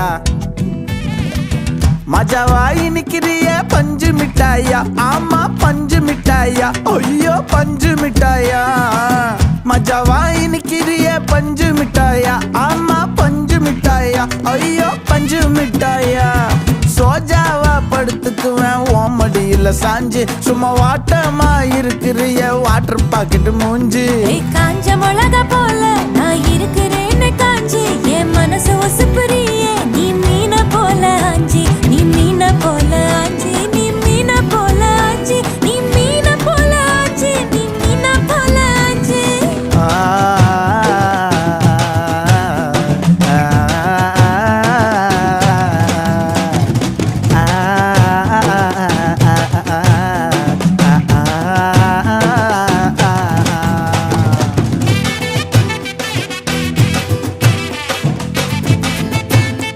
மிட்டாயா மஜாவாய் நிக்கிறிய பஞ்சு மிட்டாயா ஆமா பஞ்சு மிட்டாயா ஐயோ பஞ்சு மிட்டாயா மஜாவாய் நிக்கிறிய பஞ்சு மிட்டாயா ஆமா பஞ்சு மிட்டாயா ஐயோ பஞ்சு மிட்டாயா சோஜாவா படுத்துக்குவேன் ஓமடியில சாஞ்சு சும்மா வாட்டமா இருக்கிறிய வாட்டர் பாக்கெட் மூஞ்சி காஞ்ச மிளகா போல நான் இருக்கிறேன்னு காஞ்சி என் மனசு ஒசுப்புறியே